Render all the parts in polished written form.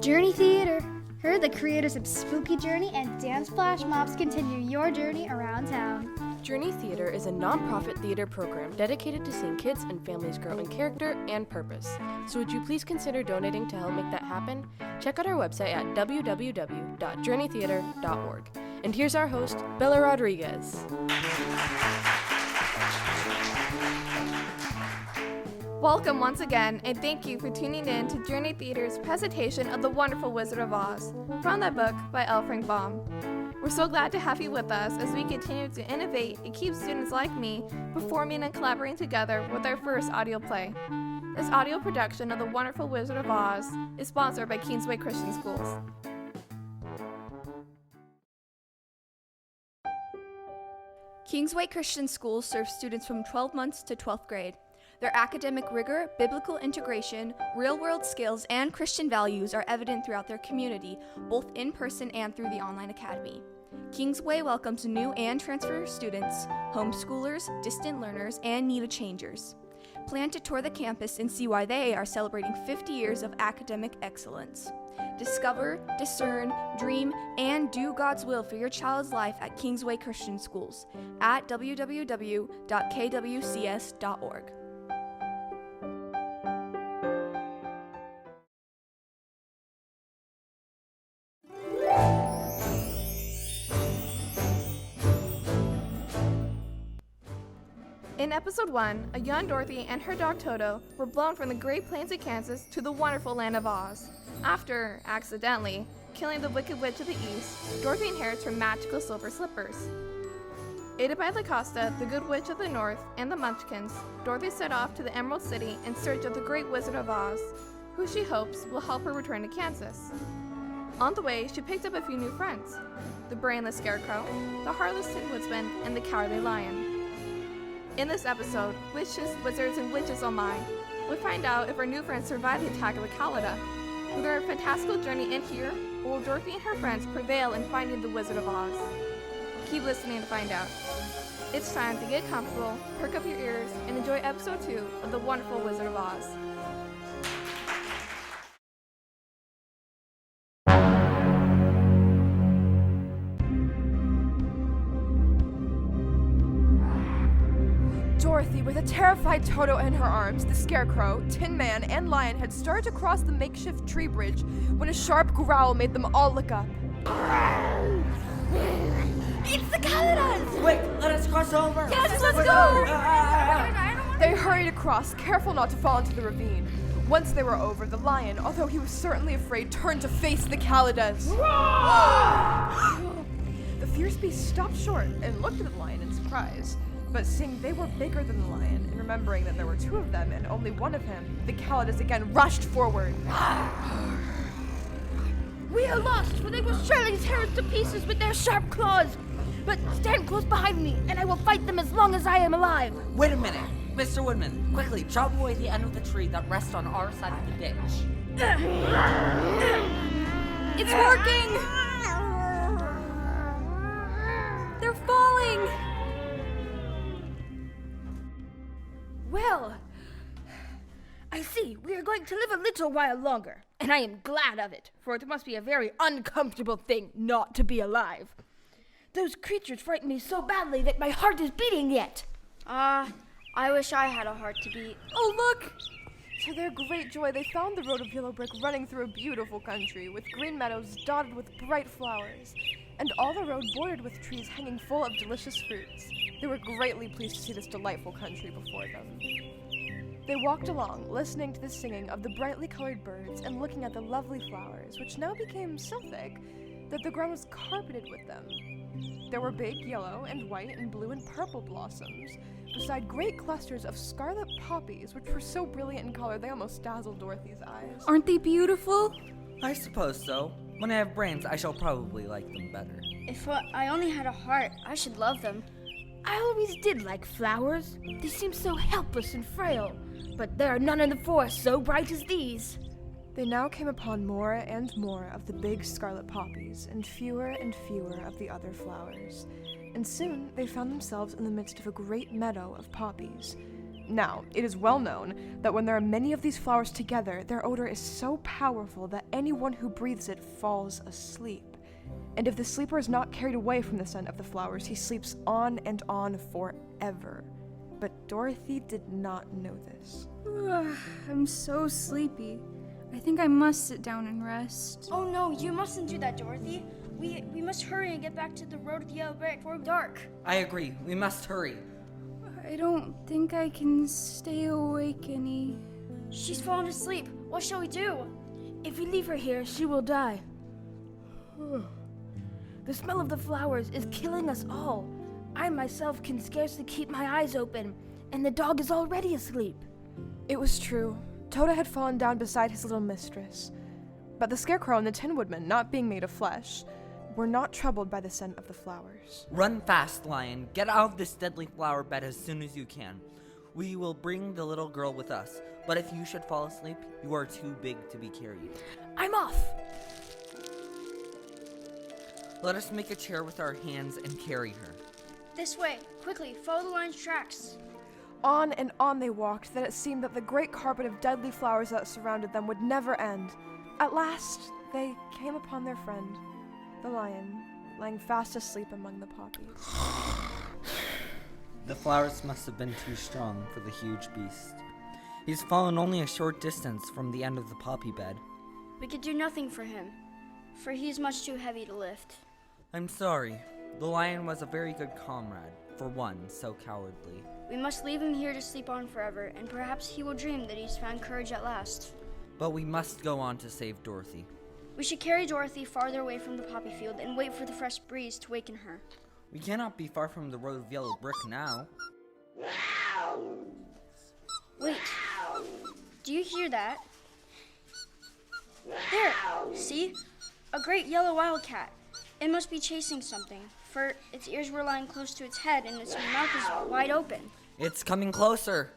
Journey Theater. Here, the creators of Spooky Journey and Dance Flash Mobs continue your journey around town. Journey Theater is a non-profit theater program dedicated to seeing kids and families grow in character and purpose. So would you please consider donating to help make that happen? Check out our website at www.journeytheater.org. And here's our host, Bella Rodriguez. Welcome once again, and thank you for tuning in to Journey Theater's presentation of The Wonderful Wizard of Oz, from that book by L. Frank Baum. We're so glad to have you with us as we continue to innovate and keep students like me performing and collaborating together with our first audio play. This audio production of The Wonderful Wizard of Oz is sponsored by Kingsway Christian Schools. Kingsway Christian Schools serve students from 12 months to 12th grade. Their academic rigor, biblical integration, real-world skills, and Christian values are evident throughout their community, both in person and through the online academy. Kingsway welcomes new and transfer students, homeschoolers, distant learners, and need-a-changers. Plan to tour the campus and see why they are celebrating 50 years of academic excellence. Discover, discern, dream, and do God's will for your child's life at Kingsway Christian Schools at www.kwcs.org. In episode 1, a young Dorothy and her dog Toto were blown from the Great Plains of Kansas to the wonderful land of Oz. After, accidentally, killing the Wicked Witch of the East, Dorothy inherits her magical silver slippers. Aided by Lacosta, the Good Witch of the North, and the Munchkins, Dorothy set off to the Emerald City in search of the Great Wizard of Oz, who she hopes will help her return to Kansas. On the way, she picked up a few new friends: the brainless Scarecrow, the heartless Tin Woodsman, and the Cowardly Lion. In this episode, Witches, Wizards, and Witches Oh My, we find out if our new friends survive the attack of the Khalida. Will their fantastical journey end here, or will Dorothy and her friends prevail in finding the Wizard of Oz? Keep listening to find out. It's time to get comfortable, perk up your ears, and enjoy episode 2 of The Wonderful Wizard of Oz. Dorothy, with a terrified Toto in her arms, the Scarecrow, Tin Man, and Lion had started to cross the makeshift tree bridge when a sharp growl made them all look up. It's the Kaladas! Wait, let us cross over! Yes, let's go! They hurried across, careful not to fall into the ravine. Once they were over, the Lion, although he was certainly afraid, turned to face the Kaladas. The fierce beast stopped short and looked at the Lion in surprise. But seeing they were bigger than the Lion, and remembering that there were two of them and only one of him, the Kaladas again rushed forward. We are lost, for they will surely tear us to pieces with their sharp claws. But stand close behind me, and I will fight them as long as I am alive. Wait a minute! Mr. Woodman, quickly, chop away the end of the tree that rests on our side of the ditch. It's working! They're falling! Well, I see. We are going to live a little while longer, and I am glad of it, for it must be a very uncomfortable thing not to be alive. Those creatures frighten me so badly that my heart is beating yet. I wish I had a heart to beat. Oh, look! To their great joy, they found the road of yellow brick running through a beautiful country, with green meadows dotted with bright flowers, and all the road bordered with trees hanging full of delicious fruits. They were greatly pleased to see this delightful country before them. They walked along, listening to the singing of the brightly colored birds and looking at the lovely flowers, which now became so thick that the ground was carpeted with them. There were big yellow and white and blue and purple blossoms, beside great clusters of scarlet poppies, which were so brilliant in color they almost dazzled Dorothy's eyes. Aren't they beautiful? I suppose so. When I have brains, I shall probably like them better. If I only had a heart, I should love them. I always did like flowers. They seem so helpless and frail, but there are none in the forest so bright as these. They now came upon more and more of the big scarlet poppies, and fewer of the other flowers. And soon they found themselves in the midst of a great meadow of poppies. Now, it is well known that when there are many of these flowers together, their odor is so powerful that anyone who breathes it falls asleep. And if the sleeper is not carried away from the scent of the flowers, he sleeps on and on forever. But Dorothy did not know this. I'm so sleepy. I think I must sit down and rest. Oh no, you mustn't do that, Dorothy. We must hurry and get back to the road with the yellow brick before dark. I agree. We must hurry. I don't think I can stay awake any. She's fallen asleep. What shall we do? If we leave her here, she will die. The smell of the flowers is killing us all. I myself can scarcely keep my eyes open, and the dog is already asleep. It was true. Toto had fallen down beside his little mistress. But the Scarecrow and the Tin Woodman, not being made of flesh, were not troubled by the scent of the flowers. Run fast, Lion. Get out of this deadly flower bed as soon as you can. We will bring the little girl with us, but if you should fall asleep, you are too big to be carried. I'm off. Let us make a chair with our hands and carry her. This way. Quickly, follow the lion's tracks. On and on they walked, that it seemed that the great carpet of deadly flowers that surrounded them would never end. At last, they came upon their friend, the lion, lying fast asleep among the poppies. The flowers must have been too strong for the huge beast. He's fallen only a short distance from the end of the poppy bed. We could do nothing for him, for he is much too heavy to lift. I'm sorry. The lion was a very good comrade, for one so cowardly. We must leave him here to sleep on forever, and perhaps he will dream that he's found courage at last. But we must go on to save Dorothy. We should carry Dorothy farther away from the poppy field and wait for the fresh breeze to waken her. We cannot be far from the road of yellow brick now. Wait, do you hear that? There, see? A great yellow wildcat. It must be chasing something, for its ears were lying close to its head and its mouth is wide open. It's coming closer.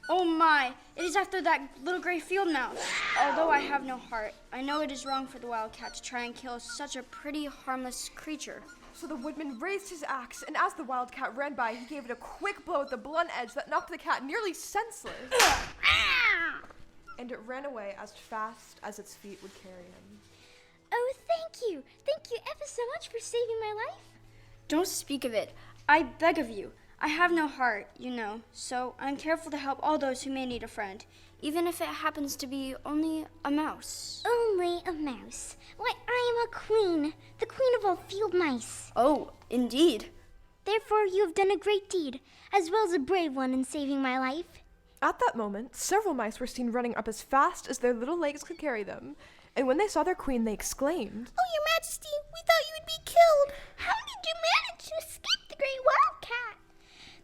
Oh my, it is after that little gray field mouse. Although I have no heart, I know it is wrong for the wildcat to try and kill such a pretty, harmless creature. So the woodman raised his axe, and as the wildcat ran by, he gave it a quick blow with the blunt edge that knocked the cat nearly senseless. And it ran away as fast as its feet would carry him. Oh, thank you. Thank you ever so much for saving my life. Don't speak of it. I beg of you. I have no heart, you know, so I'm careful to help all those who may need a friend, even if it happens to be only a mouse. Only a mouse. Why, I am a queen, the queen of all field mice. Oh, indeed. Therefore, you have done a great deed, as well as a brave one in saving my life. At that moment, several mice were seen running up as fast as their little legs could carry them, and when they saw their queen, they exclaimed, Oh, Your Majesty, we thought you would be killed. How did you manage to escape the great wildcat?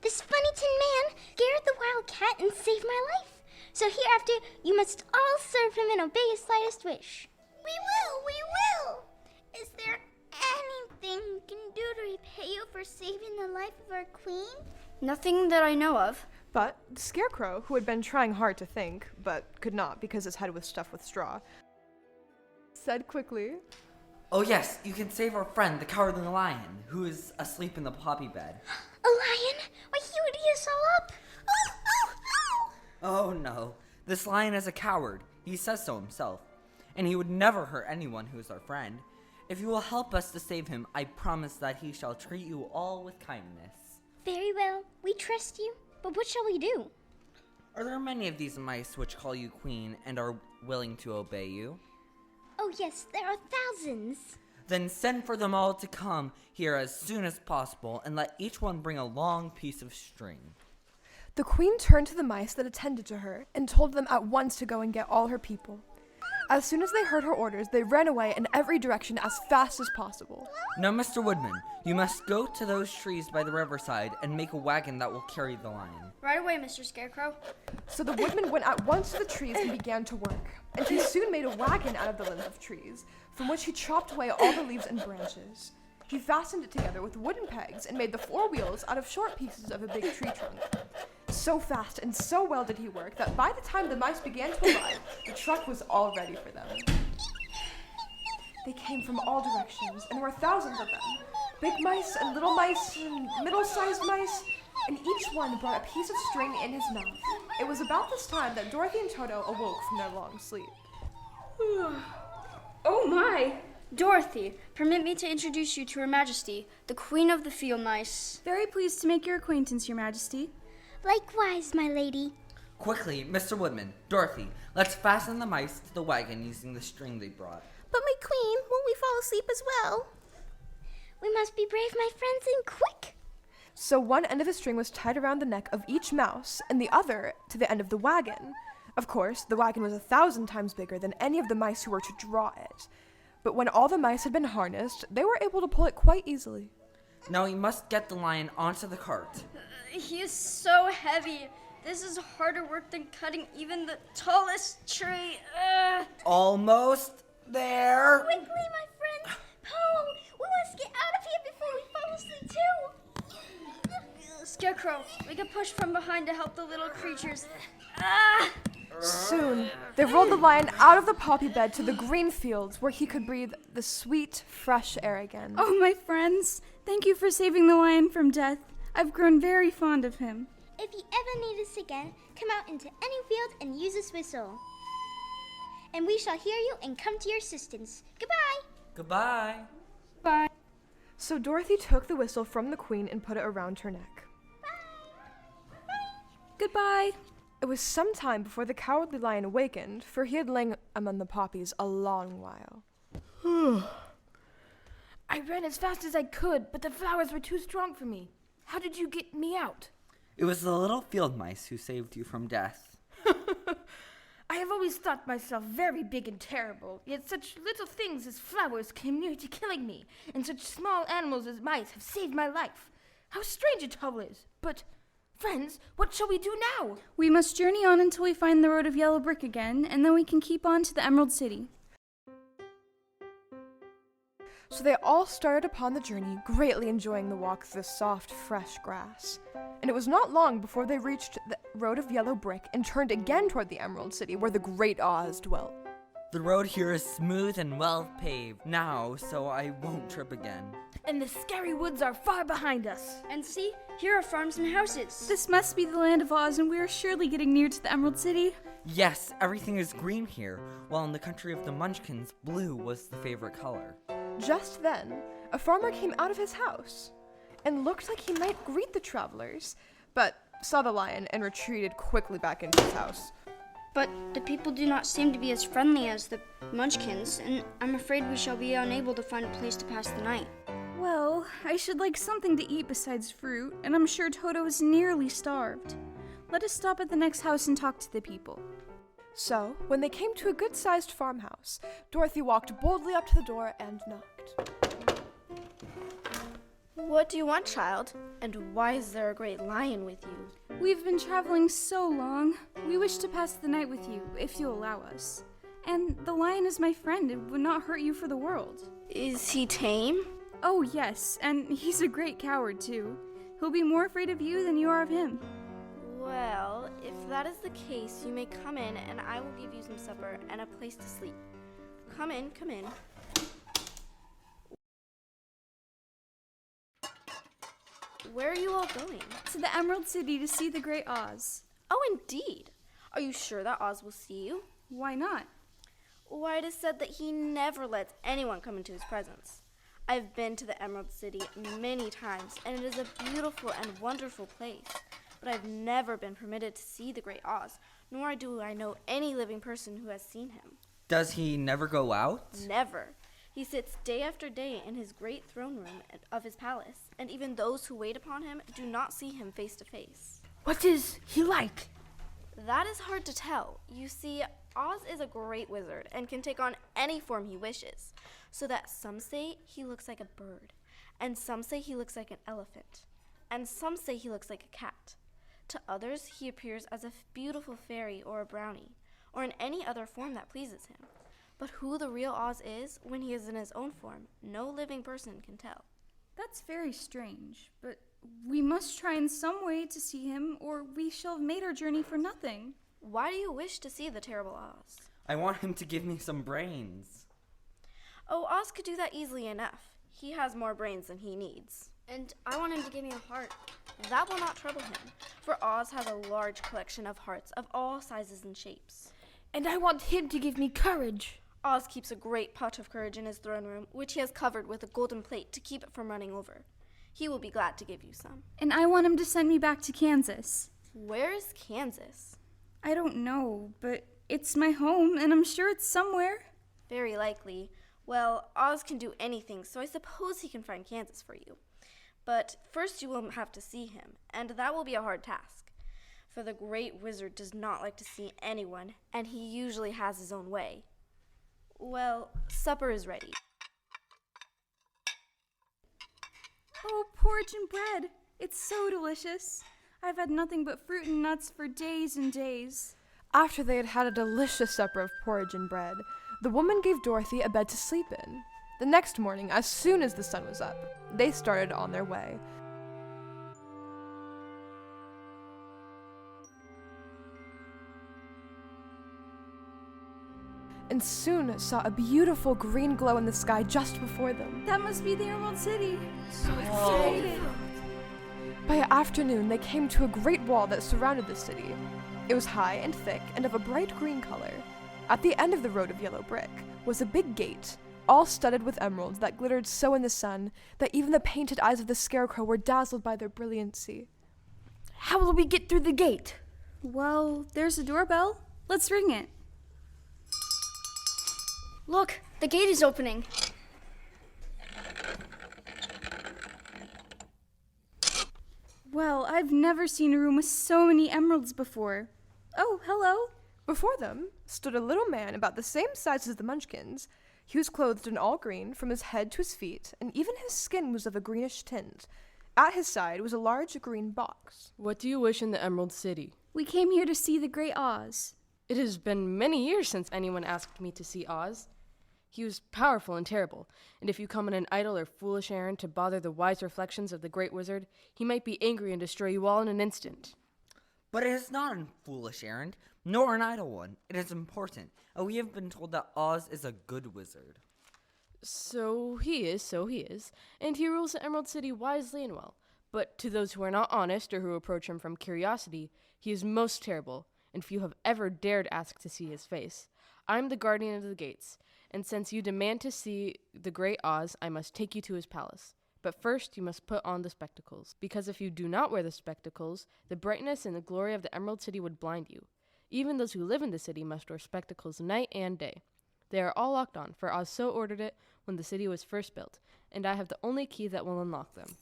This funny tin man scared the wildcat and saved my life. So hereafter, you must all serve him and obey his slightest wish. We will. Is there anything we can do to repay you for saving the life of our queen? Nothing that I know of. But the Scarecrow, who had been trying hard to think, but could not because his head was stuffed with straw, said quickly, Oh yes, you can save our friend, the cowardly lion, who is asleep in the poppy bed. A lion? Why, he would eat us all up. Oh no, this lion is a coward. He says so himself. And he would never hurt anyone who is our friend. If you will help us to save him, I promise that he shall treat you all with kindness. Very well, we trust you, but what shall we do? Are there many of these mice which call you queen and are willing to obey you? Oh yes, there are thousands. Then send for them all to come here as soon as possible, and let each one bring a long piece of string. The queen turned to the mice that attended to her and told them at once to go and get all her people. As soon as they heard her orders, they ran away in every direction as fast as possible. Now, Mr. Woodman, you must go to those trees by the riverside and make a wagon that will carry the lion. Right away, Mr. Scarecrow. So the woodman went at once to the trees and began to work, and he soon made a wagon out of the limbs of trees, from which he chopped away all the leaves and branches. He fastened it together with wooden pegs and made the four wheels out of short pieces of a big tree trunk. So fast and so well did he work that by the time the mice began to arrive, the truck was all ready for them. They came from all directions, and there were thousands of them. Big mice and little mice and middle-sized mice. and each one brought a piece of string in his mouth. It was about this time that Dorothy and Toto awoke from their long sleep. Oh my! Dorothy, permit me to introduce you to Her Majesty, the Queen of the Field Mice. Very pleased to make your acquaintance, Your Majesty. Likewise, my lady. Quickly, Mr. Woodman, Dorothy, let's fasten the mice to the wagon using the string they brought. But my queen, won't we fall asleep as well? We must be brave, my friends, and quick. So one end of the string was tied around the neck of each mouse, and the other to the end of the wagon. Of course, the wagon was 1,000 times bigger than any of the mice who were to draw it. But when all the mice had been harnessed, they were able to pull it quite easily. Now we must get the lion onto the cart. He is so heavy. This is harder work than cutting even the tallest tree. Almost there. Quickly, my friends. Poe, we must get out of here before we fall asleep too. Scarecrow, we can push from behind to help the little creatures. Soon, they rolled the lion out of the poppy bed to the green fields where he could breathe the sweet, fresh air again. Oh, my friends, thank you for saving the lion from death. I've grown very fond of him. If you ever need us again, come out into any field and use this whistle. And we shall hear you and come to your assistance. Goodbye. Goodbye. Bye. So Dorothy took the whistle from the queen and put it around her neck. Goodbye. It was some time before the cowardly lion awakened, for he had lain among the poppies a long while. I ran as fast as I could, but the flowers were too strong for me. How did you get me out? It was the little field mice who saved you from death. I have always thought myself very big and terrible, yet such little things as flowers came near to killing me, and such small animals as mice have saved my life. How strange it all is. But, friends, what shall we do now? We must journey on until we find the road of yellow brick again, and then we can keep on to the Emerald City. So they all started upon the journey, greatly enjoying the walk through the soft, fresh grass. And it was not long before they reached the road of yellow brick and turned again toward the Emerald City, where the great Oz dwelt. The road here is smooth and well paved now, so I won't trip again. And the scary woods are far behind us. And see, here are farms and houses. This must be the land of Oz, and we are surely getting near to the Emerald City. Yes, everything is green here, while in the country of the Munchkins, blue was the favorite color. Just then, a farmer came out of his house and looked like he might greet the travelers, but saw the lion and retreated quickly back into his house. But the people do not seem to be as friendly as the Munchkins, and I'm afraid we shall be unable to find a place to pass the night. Well, I should like something to eat besides fruit, and I'm sure Toto is nearly starved. Let us stop at the next house and talk to the people. So, when they came to a good-sized farmhouse, Dorothy walked boldly up to the door and knocked. What do you want, child? And why is there a great lion with you? We've been traveling so long. We wish to pass the night with you, if you allow us. And the lion is my friend. It would not hurt you for the world. Is he tame? Oh, yes, and he's a great coward, too. He'll be more afraid of you than you are of him. Well, if that is the case, you may come in and I will give you some supper and a place to sleep. Come in, come in. Where are you all going? To the Emerald City to see the great Oz. Oh, indeed. Are you sure that Oz will see you? Why not? Why, it is said that he never lets anyone come into his presence. I've been to the Emerald City many times, and it is a beautiful and wonderful place. But I've never been permitted to see the great Oz, nor do I know any living person who has seen him. Does he never go out? Never. He sits day after day in his great throne room of his palace, and even those who wait upon him do not see him face to face. What is he like? That is hard to tell. You see, Oz is a great wizard and can take on any form he wishes, so that some say he looks like a bird, and some say he looks like an elephant, and some say he looks like a cat. To others, he appears as a beautiful fairy or a brownie, or in any other form that pleases him. But who the real Oz is when he is in his own form, no living person can tell. That's very strange, but we must try in some way to see him, or we shall have made our journey for nothing. Why do you wish to see the terrible Oz? I want him to give me some brains. Oh, Oz could do that easily enough. He has more brains than he needs. And I want him to give me a heart. That will not trouble him, for Oz has a large collection of hearts of all sizes and shapes. And I want him to give me courage. Oz keeps a great pot of courage in his throne room, which he has covered with a golden plate to keep it from running over. He will be glad to give you some. And I want him to send me back to Kansas. Where is Kansas? I don't know, but it's my home, and I'm sure it's somewhere. Very likely. Well, Oz can do anything, so I suppose he can find Kansas for you. But first you will have to see him, and that will be a hard task. For the great wizard does not like to see anyone, and he usually has his own way. Well, supper is ready. Oh, porridge and bread. It's so delicious. I've had nothing but fruit and nuts for days and days. After they had had a delicious supper of porridge and bread, the woman gave Dorothy a bed to sleep in. The next morning, as soon as the sun was up, they started on their way. And soon saw a beautiful green glow in the sky just before them. That must be the Emerald City. So excited. By afternoon, they came to a great wall that surrounded the city. It was high and thick and of a bright green color. At the end of the road of yellow brick was a big gate, all studded with emeralds that glittered so in the sun that even the painted eyes of the scarecrow were dazzled by their brilliancy. How will we get through the gate? Well, there's a doorbell. Let's ring it. Look, the gate is opening. Well, I've never seen a room with so many emeralds before. Oh, hello. Before them stood a little man about the same size as the Munchkins. He was clothed in all green from his head to his feet, and even his skin was of a greenish tint. At his side was a large green box. What do you wish in the Emerald City? We came here to see the Great Oz. It has been many years since anyone asked me to see Oz. He was powerful and terrible, and if you come on an idle or foolish errand to bother the wise reflections of the Great Wizard, he might be angry and destroy you all in an instant. But it is not a foolish errand, nor an idle one. It is important, and we have been told that Oz is a good wizard. So he is, and he rules the Emerald City wisely and well. But to those who are not honest or who approach him from curiosity, he is most terrible, and few have ever dared ask to see his face. I am the guardian of the gates, and since you demand to see the great Oz, I must take you to his palace. But first you must put on the spectacles, because if you do not wear the spectacles, the brightness and the glory of the Emerald City would blind you. Even those who live in the city must wear spectacles night and day. They are all locked on, for Oz so ordered it when the city was first built, and I have the only key that will unlock them.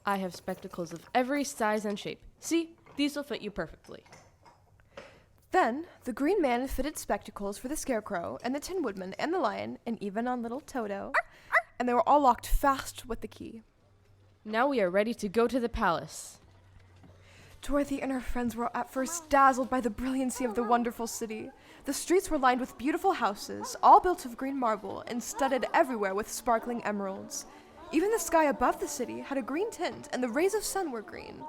I have spectacles of every size and shape. See, these will fit you perfectly. Then the Green Man fitted spectacles for the Scarecrow and the Tin Woodman and the Lion and even on little Toto, and they were all locked fast with the key. Now we are ready to go to the palace. Dorothy and her friends were at first dazzled by the brilliancy of the wonderful city. The streets were lined with beautiful houses, all built of green marble and studded everywhere with sparkling emeralds. Even the sky above the city had a green tint, and the rays of sun were green.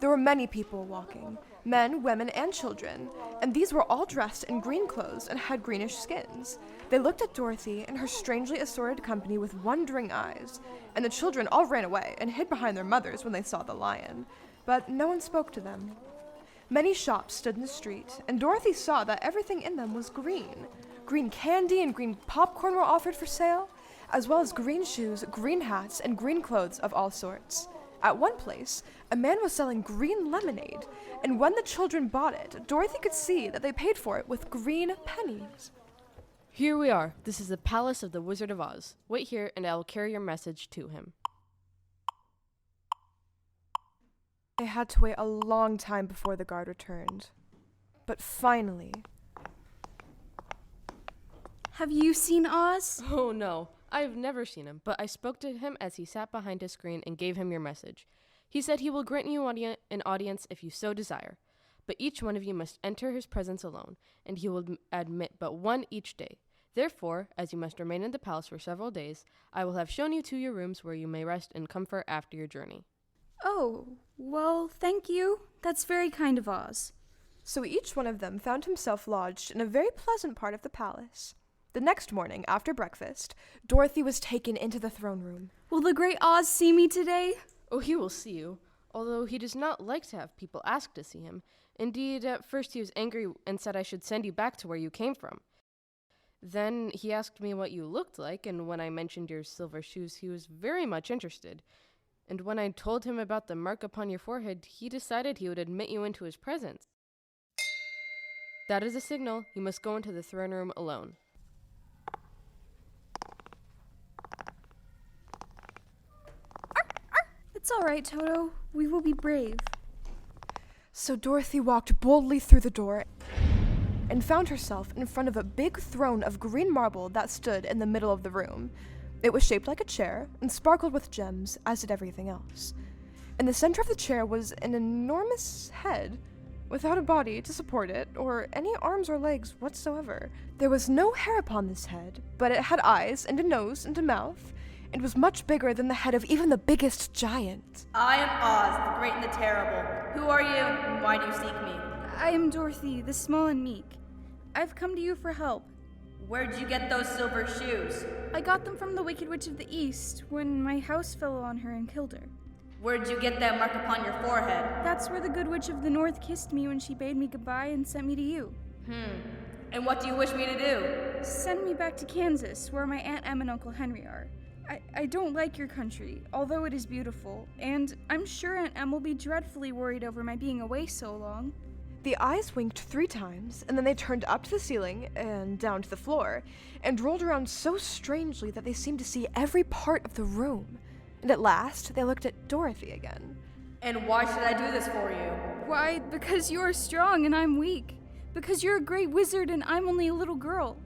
There were many people walking, men, women, and children, and these were all dressed in green clothes and had greenish skins. They looked at Dorothy and her strangely assorted company with wondering eyes, and the children all ran away and hid behind their mothers when they saw the lion. But no one spoke to them. Many shops stood in the street, and Dorothy saw that everything in them was green. Green candy and green popcorn were offered for sale, as well as green shoes, green hats, and green clothes of all sorts. At one place, a man was selling green lemonade, and when the children bought it, Dorothy could see that they paid for it with green pennies. Here we are. This is the palace of the Wizard of Oz. Wait here, and I will carry your message to him. They had to wait a long time before the guard returned. But finally... Have you seen Oz? Oh no, I have never seen him, but I spoke to him as he sat behind his screen and gave him your message. He said he will grant you an audience if you so desire, but each one of you must enter his presence alone, and he will admit but one each day. Therefore, as you must remain in the palace for several days, I will have shown you to your rooms where you may rest in comfort after your journey. Oh, well, thank you. That's very kind of Oz. So each one of them found himself lodged in a very pleasant part of the palace. The next morning, after breakfast, Dorothy was taken into the throne room. Will the great Oz see me today? Oh, he will see you, although he does not like to have people ask to see him. Indeed, at first he was angry and said I should send you back to where you came from. Then he asked me what you looked like, and when I mentioned your silver shoes, he was very much interested. And when I told him about the mark upon your forehead, he decided he would admit you into his presence. That is a signal. You must go into the throne room alone. It's all right, Toto. We will be brave. So Dorothy walked boldly through the door and found herself in front of a big throne of green marble that stood in the middle of the room. It was shaped like a chair and sparkled with gems, as did everything else. In the center of the chair was an enormous head, without a body to support it, or any arms or legs whatsoever. There was no hair upon this head, but it had eyes and a nose and a mouth, and was much bigger than the head of even the biggest giant. I am Oz, the Great and the Terrible. Who are you, and why do you seek me? I am Dorothy, the small and meek. I've come to you for help. Where'd you get those silver shoes? I got them from the Wicked Witch of the East when my house fell on her and killed her. Where'd you get that mark upon your forehead? That's where the Good Witch of the North kissed me when she bade me goodbye and sent me to you. And what do you wish me to do? Send me back to Kansas, where my Aunt Em and Uncle Henry are. I don't like your country, although it is beautiful, and I'm sure Aunt Em will be dreadfully worried over my being away so long. The eyes winked 3 times, and then they turned up to the ceiling and down to the floor, and rolled around so strangely that they seemed to see every part of the room. And at last, they looked at Dorothy again. And why should I do this for you? Why, because you are strong and I'm weak. Because you're a great wizard and I'm only a little girl.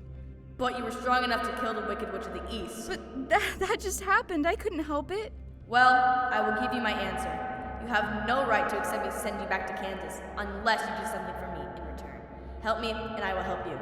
But you were strong enough to kill the Wicked Witch of the East. But that just happened. I couldn't help it. Well, I will give you my answer. You have no right to accept me to send you back to Kansas unless you do something for me in return. Help me, and I will help you.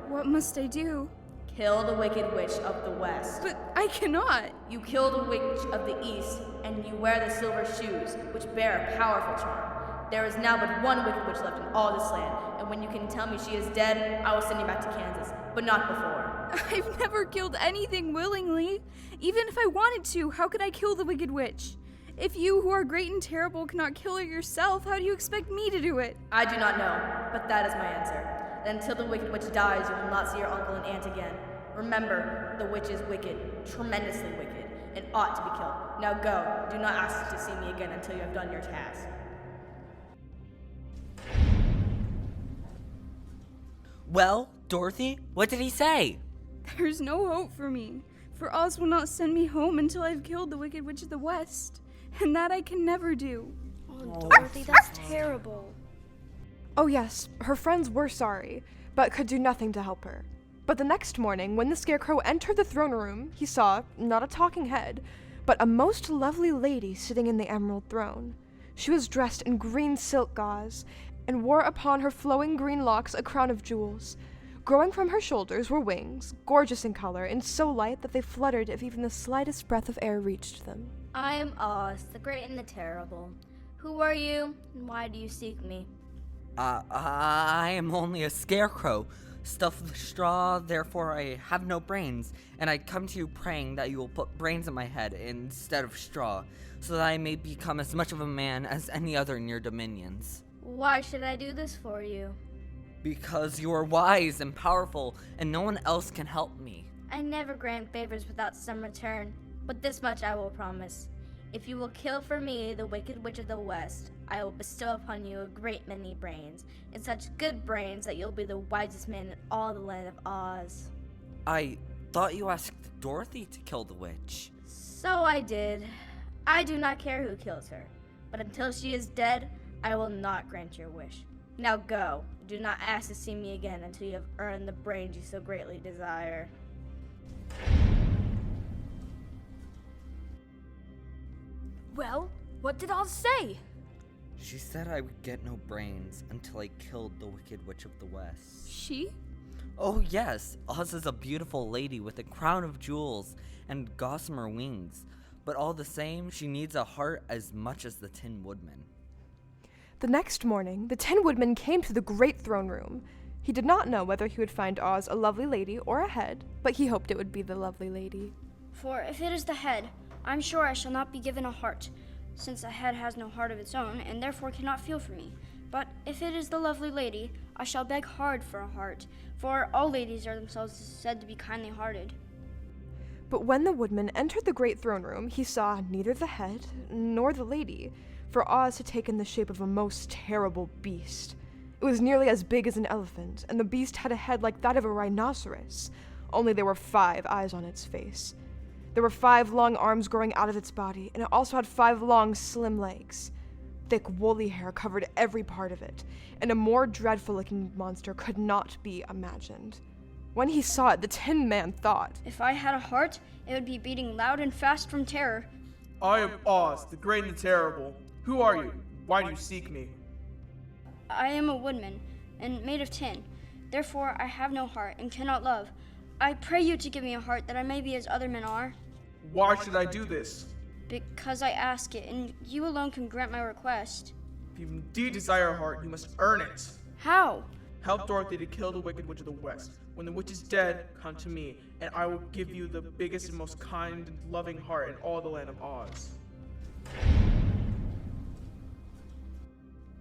What must I do? Kill the Wicked Witch of the West. But I cannot. You kill the Witch of the East, and you wear the silver shoes, which bear a powerful charm. There is now but one Wicked Witch left in all this land, and when you can tell me she is dead, I will send you back to Kansas, but not before. I've never killed anything willingly. Even if I wanted to, how could I kill the Wicked Witch? If you, who are great and terrible, cannot kill her yourself, how do you expect me to do it? I do not know, but that is my answer. Until the Wicked Witch dies, you will not see your uncle and aunt again. Remember, the witch is wicked, tremendously wicked, and ought to be killed. Now go. Do not ask to see me again until you have done your task. Well, Dorothy, what did he say? There's no hope for me, for Oz will not send me home until I've killed the Wicked Witch of the West, and that I can never do. Oh, Dorothy, that's terrible. Oh yes, her friends were sorry, but could do nothing to help her. But the next morning, when the Scarecrow entered the throne room, he saw, not a talking head, but a most lovely lady sitting in the emerald throne. She was dressed in green silk gauze, and wore upon her flowing green locks a crown of jewels. Growing from her shoulders were wings, gorgeous in color, and so light that they fluttered if even the slightest breath of air reached them. I am Oz, the Great and the Terrible. Who are you, and why do you seek me? I am only a scarecrow, stuffed with straw, therefore I have no brains, and I come to you praying that you will put brains in my head instead of straw, so that I may become as much of a man as any other in your dominions. Why should I do this for you? Because you are wise and powerful, and no one else can help me. I never grant favors without some return, but this much I will promise. If you will kill for me the Wicked Witch of the West, I will bestow upon you a great many brains, and such good brains that you'll be the wisest man in all the land of Oz. I thought you asked Dorothy to kill the witch. So I did. I do not care who kills her, but until she is dead, I will not grant your wish. Now go. Do not ask to see me again until you have earned the brains you so greatly desire. Well, what did Oz say? She said I would get no brains until I killed the Wicked Witch of the West. She? Oh yes, Oz is a beautiful lady with a crown of jewels and gossamer wings, but all the same, she needs a heart as much as the Tin Woodman. The next morning, the Tin Woodman came to the great throne room. He did not know whether he would find Oz a lovely lady or a head, but he hoped it would be the lovely lady. For if it is the head, I'm sure I shall not be given a heart, since a head has no heart of its own, and therefore cannot feel for me. But if it is the lovely lady, I shall beg hard for a heart, for all ladies are themselves said to be kindly hearted. But when the woodman entered the great throne room, he saw neither the head nor the lady, for Oz had taken the shape of a most terrible beast. It was nearly as big as an elephant, and the beast had a head like that of a rhinoceros, only there were 5 eyes on its face. There were 5 long arms growing out of its body, and it also had 5 long, slim legs. Thick, woolly hair covered every part of it, and a more dreadful-looking monster could not be imagined. When he saw it, the Tin Man thought, If I had a heart, it would be beating loud and fast from terror. I am Oz, the great and the terrible. Who are you? Why do you seek me? I am a woodman, and made of tin. Therefore I have no heart, and cannot love. I pray you to give me a heart, that I may be as other men are. Why should I do this? Because I ask it, and you alone can grant my request. If you indeed desire a heart, you must earn it. How? Help Dorothy to kill the Wicked Witch of the West. When the witch is dead, come to me, and I will give you the biggest and most kind and loving heart in all the land of Oz.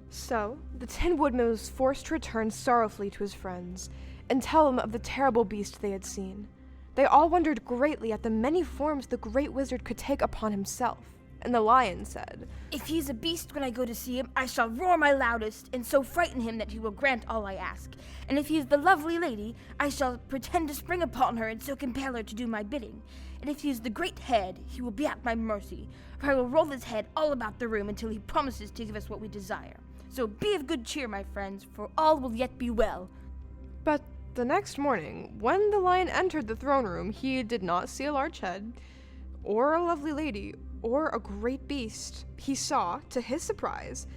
So, the Tin Woodman was forced to return sorrowfully to his friends and tell them of the terrible beast they had seen. They all wondered greatly at the many forms the great wizard could take upon himself, and the lion said, If he is a beast when I go to see him, I shall roar my loudest, and so frighten him that he will grant all I ask. And if he is the lovely lady, I shall pretend to spring upon her and so compel her to do my bidding. And if he is the great head, he will be at my mercy, for I will roll his head all about the room until he promises to give us what we desire. So be of good cheer, my friends, for all will yet be well. But the next morning, when the lion entered the throne room, he did not see a large head, or a lovely lady, or a great beast. He saw, to his surprise,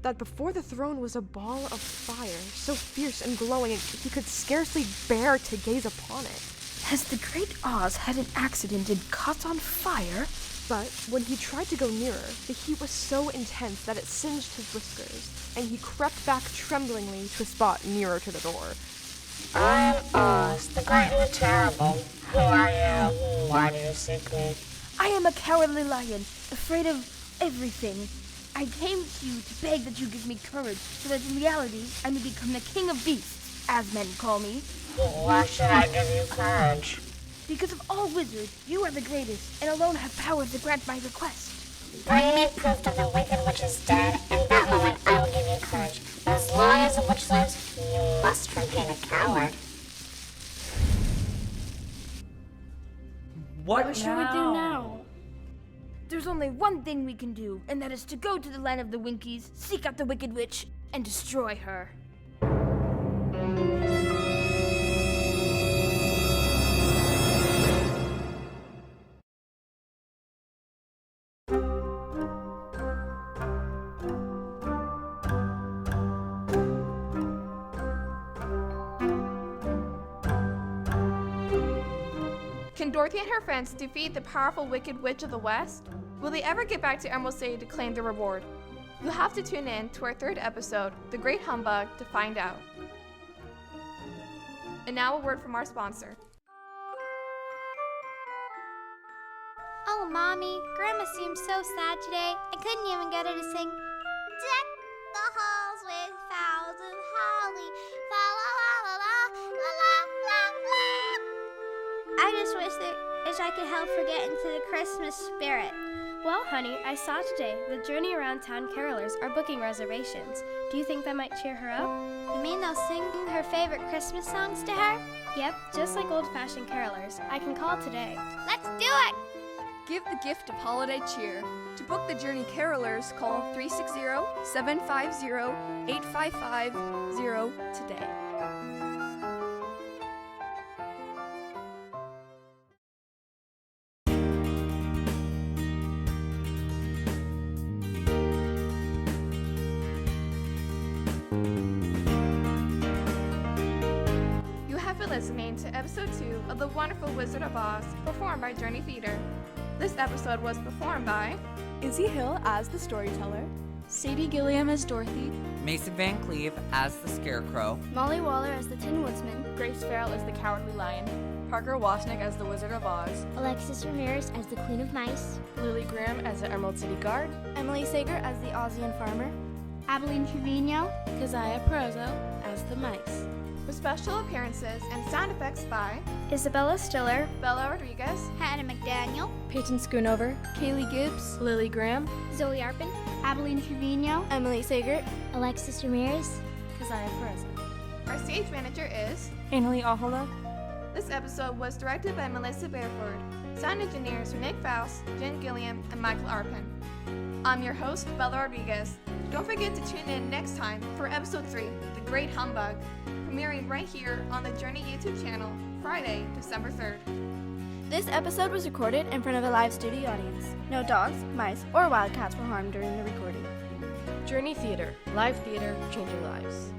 that before the throne was a ball of fire, so fierce and glowing he could scarcely bear to gaze upon it. Has the great Oz had an accident and caught on fire? But when he tried to go nearer, the heat was so intense that it singed his whiskers, and he crept back tremblingly to a spot nearer to the door. I am Oz, the great and the terrible. Who are you? Why do you seek me? I am a cowardly lion, afraid of everything. I came to you to beg that you give me courage, so that in reality I may become the king of beasts, as men call me. Why should I give you courage? Because of all wizards, you are the greatest, and alone have power to grant my request. Bring me proof that the Wicked Witch is dead, and that moment I will give you courage. As long as a witch lives, you must remain a coward. What Should we do now? There's only one thing we can do, and that is to go to the land of the Winkies, seek out the Wicked Witch, and destroy her. Can Dorothy and her friends defeat the powerful Wicked Witch of the West? Will they ever get back to Emerald City to claim their reward? You'll have to tune in to our 3rd episode, The Great Humbug, to find out. And now a word from our sponsor. Oh, Mommy, Grandma seems so sad today. I couldn't even get her to sing Deck the halls with boughs of holly. Fa la la la la la la la. I just wish I could help her get into the Christmas spirit. Well, honey, I saw today the Journey Around Town carolers are booking reservations. Do you think that might cheer her up? You mean they'll sing her favorite Christmas songs to her? Yep, just like old-fashioned carolers. I can call today. Let's do it! Give the gift of holiday cheer. To book the Journey Carolers, call 360-750-8550 today. You have been listening to episode 2 of The Wonderful Wizard of Oz, performed by Journey Theater. This episode was performed by Izzy Hill as the storyteller, Sadie Gilliam as Dorothy, Mason Van Cleve as the Scarecrow, Molly Waller as the Tin Woodsman, Grace Farrell as the Cowardly Lion, Parker Wasnick as the Wizard of Oz, Alexis Ramirez as the Queen of Mice, Lily Graham as the Emerald City Guard, Emily Sager as the Ozian Farmer, Abilene Trevino, Keziah Perezzo as the Mice. With special appearances and sound effects by Isabella Stiller, Bella Rodriguez, Hannah McDaniel, Peyton Schoonover, Kaylee Gibbs, Lily Graham, Zoe Arpin, Abilene Trevino, Emily Sager, Alexis Ramirez, Keziah Perezzo. our stage manager is. Annalie Ahala, This episode was directed by Melissa Bareford. Sound engineers were Nick Faust, Jen Gilliam, and Michael Arpin. I'm your host, Bella Rodriguez. Don't forget to tune in next time for episode 3, The Great Humbug, premiering right here on the Journey YouTube channel, Friday, December 3rd. This episode was recorded in front of a live studio audience. No dogs, mice, or wildcats were harmed during the recording. Journey Theater, live theater changing lives.